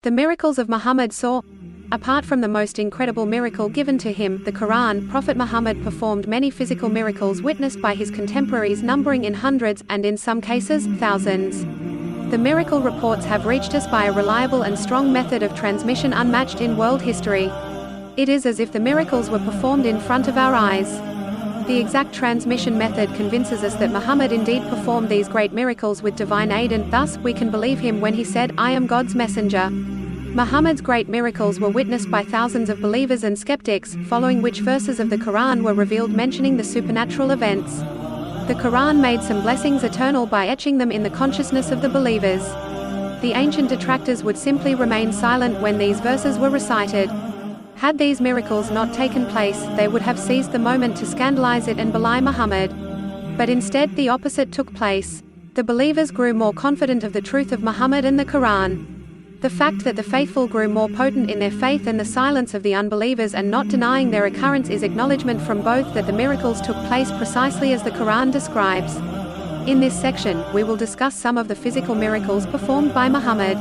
The miracles of Muhammad saw. Apart from the most incredible miracle given to him, the Quran, Prophet Muhammad performed many physical miracles witnessed by his contemporaries numbering in hundreds, and in some cases, thousands. The miracle reports have reached us by a reliable and strong method of transmission unmatched in world history. It is as if the miracles were performed in front of our eyes. The exact transmission method convinces us that Muhammad indeed performed these great miracles with divine aid, and thus, we can believe him when he said, "I am God's messenger." Muhammad's great miracles were witnessed by thousands of believers and skeptics, following which verses of the Quran were revealed mentioning the supernatural events. The Quran made some blessings eternal by etching them in the consciousness of the believers. The ancient detractors would simply remain silent when these verses were recited. Had these miracles not taken place, they would have seized the moment to scandalize it and belie Muhammad. But instead, the opposite took place. The believers grew more confident of the truth of Muhammad and the Quran. The fact that the faithful grew more potent in their faith and the silence of the unbelievers and not denying their occurrence is acknowledgement from both that the miracles took place precisely as the Quran describes. In this section, we will discuss some of the physical miracles performed by Muhammad.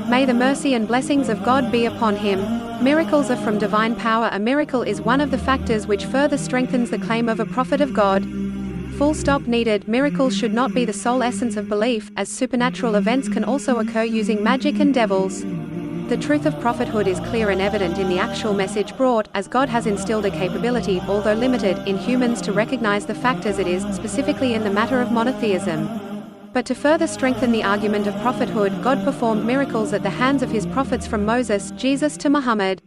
May the mercy and blessings of God be upon him. Miracles are from divine power. A miracle is one of the factors which further strengthens the claim of a prophet of God. Full stop needed. Miracles should not be the sole essence of belief, as supernatural events can also occur using magic and devils. The truth of prophethood is clear and evident in the actual message brought, as God has instilled a capability, although limited, in humans to recognize the fact as it is, specifically in the matter of monotheism. But to further strengthen the argument of prophethood, God performed miracles at the hands of his prophets from Moses, Jesus to Muhammad.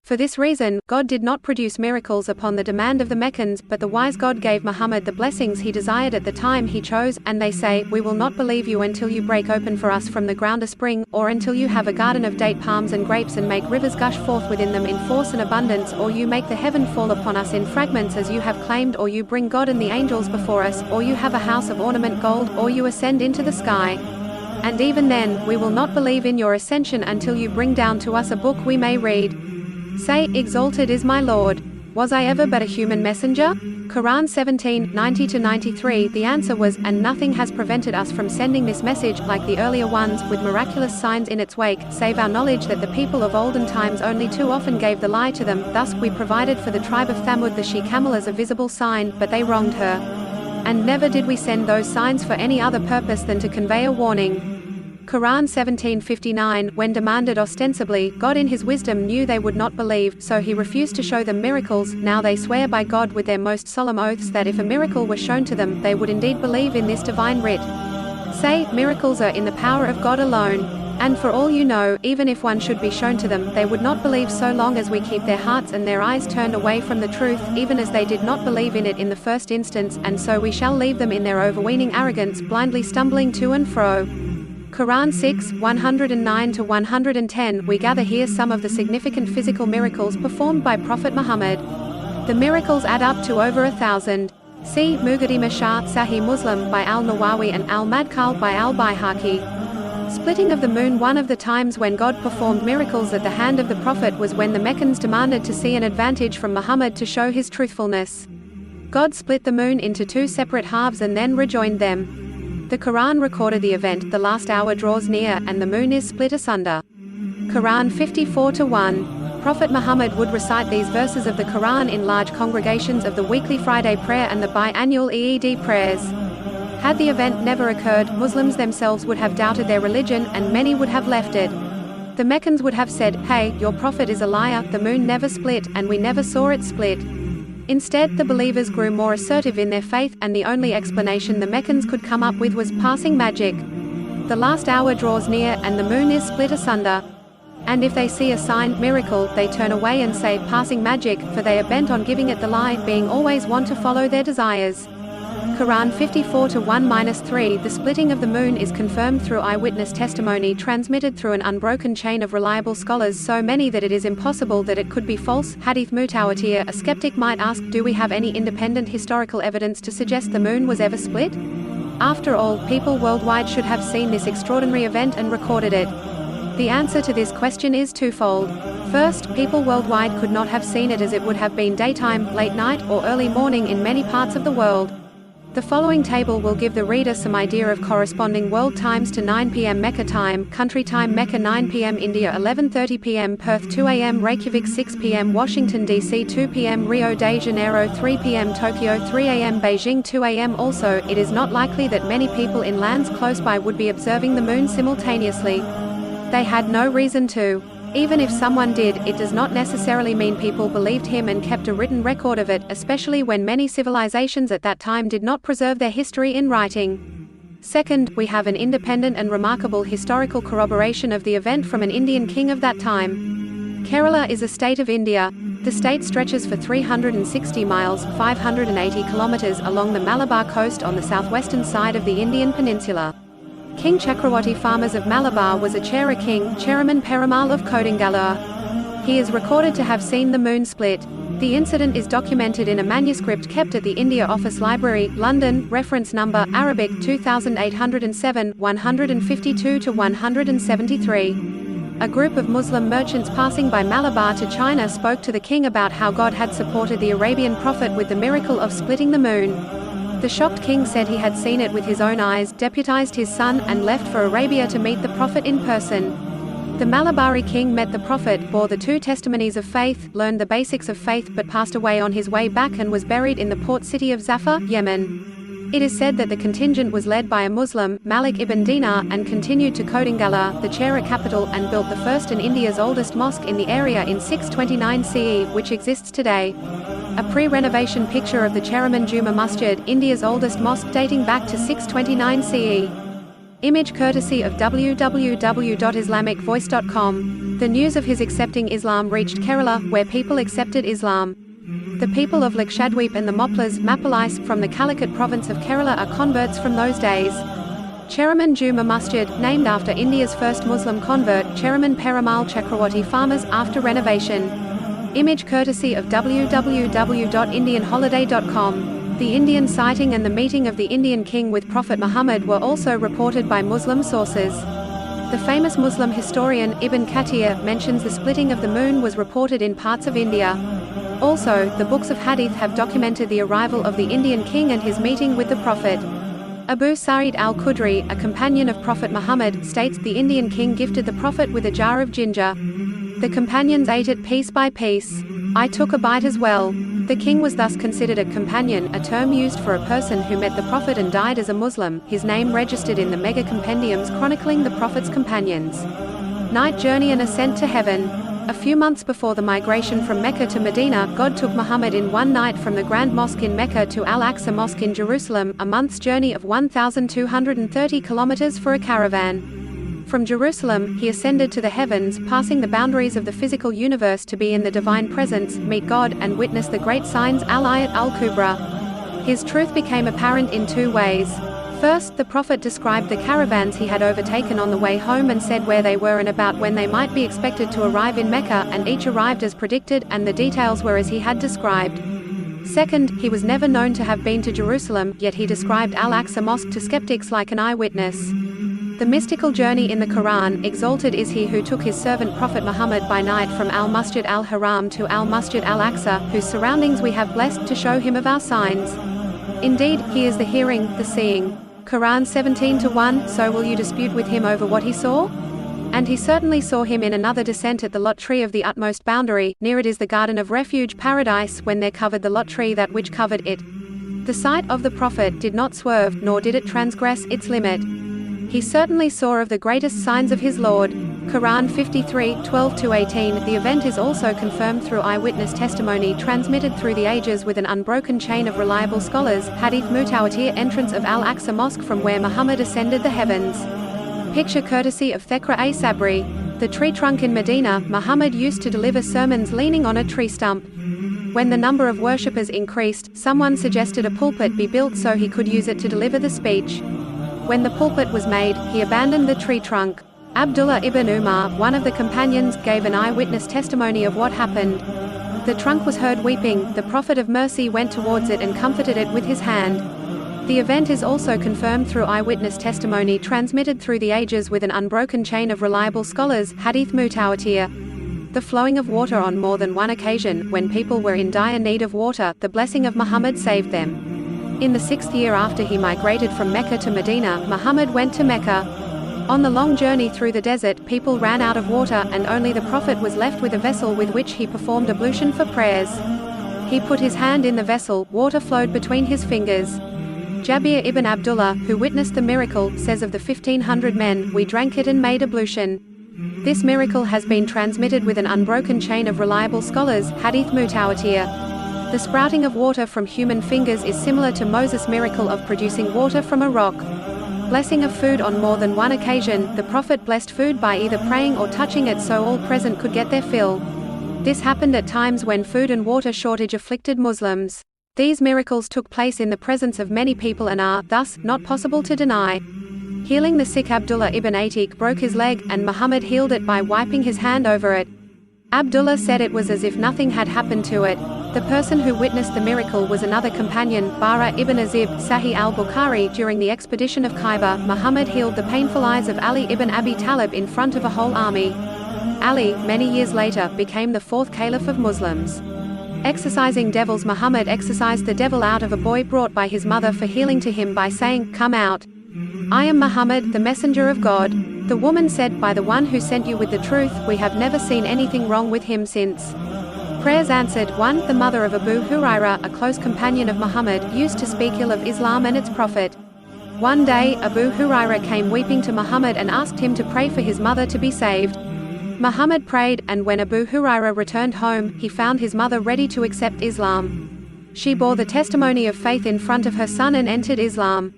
For this reason, God did not produce miracles upon the demand of the Meccans, but the wise God gave Muhammad the blessings he desired at the time he chose, and they say, "We will not believe you until you break open for us from the ground a spring, or until you have a garden of date palms and grapes and make rivers gush forth within them in force and abundance, or you make the heaven fall upon us in fragments as you have claimed, or you bring God and the angels before us, or you have a house of ornament gold, or you ascend into the sky. And even then, we will not believe in your ascension until you bring down to us a book we may read. Say, exalted is my Lord. Was I ever but a human messenger?" Quran 17:90-93. The answer was, "And nothing has prevented us from sending this message, like the earlier ones, with miraculous signs in its wake, save our knowledge that the people of olden times only too often gave the lie to them. Thus, we provided for the tribe of Thamud the she-camel as a visible sign, but they wronged her. And never did we send those signs for any other purpose than to convey a warning." Quran 17:59. When demanded ostensibly, God in his wisdom knew they would not believe, so he refused to show them miracles. Now they swear by God with their most solemn oaths that if a miracle were shown to them, they would indeed believe in this divine writ. Say, miracles are in the power of God alone. And for all you know, even if one should be shown to them, they would not believe so long as we keep their hearts and their eyes turned away from the truth, even as they did not believe in it in the first instance, and so we shall leave them in their overweening arrogance, blindly stumbling to and fro. Quran 6:109-110. We gather here some of the significant physical miracles performed by Prophet Muhammad. The miracles add up to over 1,000. See Muqaddimah Shah Sahih Muslim by Al-Nawawi and Al-Madkhal by Al-Baihaqi. Splitting of the moon. One of the times when God performed miracles at the hand of the Prophet was when the Meccans demanded to see an advantage from Muhammad to show his truthfulness. God split the moon into two separate halves and then rejoined them. The Quran recorded the event, the last hour draws near, and the moon is split asunder. Quran 54:1. Prophet Muhammad would recite these verses of the Quran in large congregations of the weekly Friday prayer and the bi-annual Eid prayers. Had the event never occurred, Muslims themselves would have doubted their religion, and many would have left it. The Meccans would have said, "Hey, your prophet is a liar, the moon never split, and we never saw it split." Instead, the believers grew more assertive in their faith, and the only explanation the Meccans could come up with was passing magic. The last hour draws near, and the moon is split asunder. And if they see a sign, miracle, they turn away and say, "Passing magic," for they are bent on giving it the lie, being always want to follow their desires. Quran 54:1-3. The splitting of the moon is confirmed through eyewitness testimony transmitted through an unbroken chain of reliable scholars, so many that it is impossible that it could be false. Hadith Mutawatir. A skeptic might ask, do we have any independent historical evidence to suggest the moon was ever split? After all, people worldwide should have seen this extraordinary event and recorded it. The answer to this question is twofold. First, people worldwide could not have seen it as it would have been daytime, late night, or early morning in many parts of the world. The following table will give the reader some idea of corresponding world times to 9 p.m. Mecca time, country time Mecca 9 p.m. India 11:30 p.m. Perth 2 a.m. Reykjavik 6 p.m. Washington D.C. 2 p.m. Rio de Janeiro 3 p.m. Tokyo 3 a.m. Beijing 2 a.m. Also, it is not likely that many people in lands close by would be observing the moon simultaneously. They had no reason to. Even if someone did, it does not necessarily mean people believed him and kept a written record of it, especially when many civilizations at that time did not preserve their history in writing. Second, we have an independent and remarkable historical corroboration of the event from an Indian king of that time. Kerala is a state of India. The state stretches for 360 miles, 580 kilometers along the Malabar coast on the southwestern side of the Indian peninsula. King Chakravarti Farmers of Malabar was a Chera king, Cheraman Perumal of Kodungallur. He is recorded to have seen the moon split. The incident is documented in a manuscript kept at the India Office Library, London, reference number, Arabic 2807, 152–173. A group of Muslim merchants passing by Malabar to China spoke to the king about how God had supported the Arabian prophet with the miracle of splitting the moon. The shocked king said he had seen it with his own eyes, deputized his son, and left for Arabia to meet the prophet in person. The Malabari king met the prophet, bore the two testimonies of faith, learned the basics of faith but passed away on his way back and was buried in the port city of Zafar, Yemen. It is said that the contingent was led by a Muslim, Malik ibn Dinar, and continued to Kodungallur, the Chera capital, and built the first and India's oldest mosque in the area in 629 CE, which exists today. A pre-renovation picture of the Cheraman Juma Masjid, India's oldest mosque dating back to 629 CE. Image courtesy of www.islamicvoice.com. The news of his accepting Islam reached Kerala, where people accepted Islam. The people of Lakshadweep and the Mapalais, from the Calicut province of Kerala are converts from those days. Cheraman Juma Masjid, named after India's first Muslim convert, Cheraman Perumal Chakravarti Farmers, after renovation. Image courtesy of www.indianholiday.com. The Indian sighting and the meeting of the Indian king with Prophet Muhammad were also reported by Muslim sources. The famous Muslim historian, Ibn Kathir, mentions the splitting of the moon was reported in parts of India. Also, the books of Hadith have documented the arrival of the Indian king and his meeting with the Prophet. Abu Sa'id al-Khudri, a companion of Prophet Muhammad, states the Indian king gifted the Prophet with a jar of ginger. The companions ate it piece by piece. I took a bite as well. The king was thus considered a companion, a term used for a person who met the Prophet and died as a Muslim, his name registered in the mega compendiums chronicling the Prophet's companions. Night journey and ascent to heaven. A few months before the migration from Mecca to Medina, God took Muhammad in one night from the Grand Mosque in Mecca to Al-Aqsa Mosque in Jerusalem, a month's journey of 1,230 kilometers for a caravan. From Jerusalem, he ascended to the heavens, passing the boundaries of the physical universe to be in the divine presence, meet God, and witness the great signs Al-Ayat al-Kubra. His truth became apparent in two ways. First, the Prophet described the caravans he had overtaken on the way home and said where they were and about when they might be expected to arrive in Mecca, and each arrived as predicted, and the details were as he had described. Second, he was never known to have been to Jerusalem, yet he described Al-Aqsa Mosque to skeptics like an eyewitness. The mystical journey in the Quran, exalted is he who took his servant Prophet Muhammad by night from Al-Masjid al-Haram to Al-Masjid al-Aqsa, whose surroundings we have blessed to show him of our signs. Indeed, he is the hearing, the seeing. Quran 17:1, so will you dispute with him over what he saw? And he certainly saw him in another descent at the lot tree of the utmost boundary, near it is the garden of refuge paradise, when there covered the lot tree that which covered it. The sight of the Prophet did not swerve, nor did it transgress its limit. He certainly saw of the greatest signs of his Lord. Quran 53:12–18. The event is also confirmed through eyewitness testimony transmitted through the ages with an unbroken chain of reliable scholars. Hadith Mutawatir, entrance of Al-Aqsa Mosque from where Muhammad ascended the heavens. Picture courtesy of Thekra A. Sabri. The tree trunk in Medina, Muhammad used to deliver sermons leaning on a tree stump. When the number of worshippers increased, someone suggested a pulpit be built so he could use it to deliver the speech. When the pulpit was made, he abandoned the tree trunk. Abdullah ibn Umar, one of the companions, gave an eyewitness testimony of what happened. The trunk was heard weeping, the Prophet of Mercy went towards it and comforted it with his hand. The event is also confirmed through eyewitness testimony transmitted through the ages with an unbroken chain of reliable scholars. Hadith Mutawatir. The flowing of water on more than one occasion, when people were in dire need of water, the blessing of Muhammad saved them. In the 6th year after he migrated from Mecca to Medina, Muhammad went to Mecca. On the long journey through the desert, people ran out of water, and only the Prophet was left with a vessel with which he performed ablution for prayers. He put his hand in the vessel, water flowed between his fingers. Jabir ibn Abdullah, who witnessed the miracle, says of the 1,500 men, "We drank it and made ablution." This miracle has been transmitted with an unbroken chain of reliable scholars, Hadith Mutawatir. The sprouting of water from human fingers is similar to Moses' miracle of producing water from a rock. Blessing of food on more than one occasion, the Prophet blessed food by either praying or touching it so all present could get their fill. This happened at times when food and water shortage afflicted Muslims. These miracles took place in the presence of many people and are, thus, not possible to deny. Healing the sick, Abdullah ibn Atiq broke his leg, and Muhammad healed it by wiping his hand over it. Abdullah said it was as if nothing had happened to it. The person who witnessed the miracle was another companion, Bara ibn Azib, Sahih al-Bukhari. During the expedition of Khaybar, Muhammad healed the painful eyes of Ali ibn Abi Talib in front of a whole army. Ali, many years later, became the 4th caliph of Muslims. Exorcising devils, Muhammad exorcised the devil out of a boy brought by his mother for healing to him by saying, "Come out. I am Muhammad, the messenger of God." The woman said, "By the one who sent you with the truth, we have never seen anything wrong with him since." Prayers answered. 1. The mother of Abu Huraira, a close companion of Muhammad, used to speak ill of Islam and its prophet. One day, Abu Huraira came weeping to Muhammad and asked him to pray for his mother to be saved. Muhammad prayed, and when Abu Huraira returned home, he found his mother ready to accept Islam. She bore the testimony of faith in front of her son and entered Islam.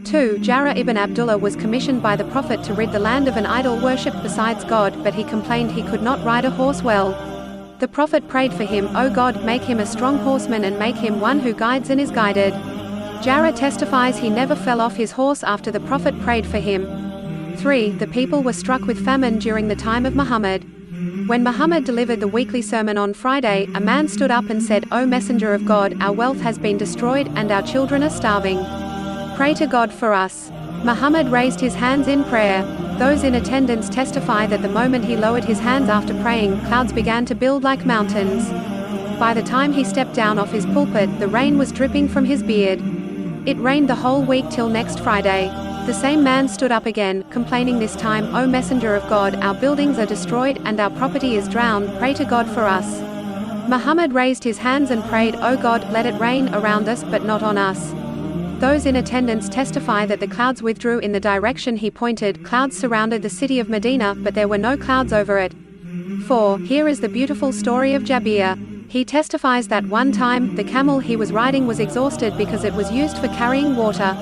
2. Jara ibn Abdullah was commissioned by the Prophet to rid the land of an idol worshipped besides God, but he complained he could not ride a horse well. The Prophet prayed for him, "O God, make him a strong horseman and make him one who guides and is guided." Jara testifies he never fell off his horse after the Prophet prayed for him. 3. The people were struck with famine during the time of Muhammad. When Muhammad delivered the weekly sermon on Friday, a man stood up and said, "O Messenger of God, our wealth has been destroyed, and our children are starving. Pray to God for us." Muhammad raised his hands in prayer. Those in attendance testify that the moment he lowered his hands after praying, clouds began to build like mountains. By the time he stepped down off his pulpit, the rain was dripping from his beard. It rained the whole week till next Friday. The same man stood up again, complaining this time, "O Messenger of God, our buildings are destroyed, and our property is drowned, pray to God for us." Muhammad raised his hands and prayed, "O God, let it rain around us, but not on us." Those in attendance testify that the clouds withdrew in the direction he pointed. Clouds surrounded the city of Medina, but there were no clouds over it. 4. Here is the beautiful story of Jabir. He testifies that one time, the camel he was riding was exhausted because it was used for carrying water.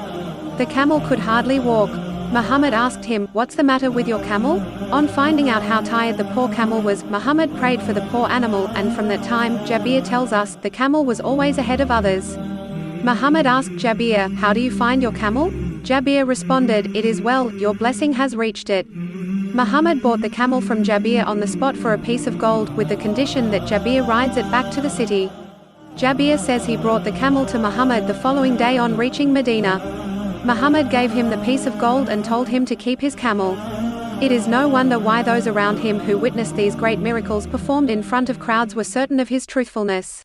The camel could hardly walk. Muhammad asked him, "What's the matter with your camel?" On finding out how tired the poor camel was, Muhammad prayed for the poor animal, and from that time, Jabir tells us, the camel was always ahead of others. Muhammad asked Jabir, "How do you find your camel?" Jabir responded, "It is well, your blessing has reached it." Muhammad bought the camel from Jabir on the spot for a piece of gold, with the condition that Jabir rides it back to the city. Jabir says he brought the camel to Muhammad the following day on reaching Medina. Muhammad gave him the piece of gold and told him to keep his camel. It is no wonder why those around him who witnessed these great miracles performed in front of crowds were certain of his truthfulness.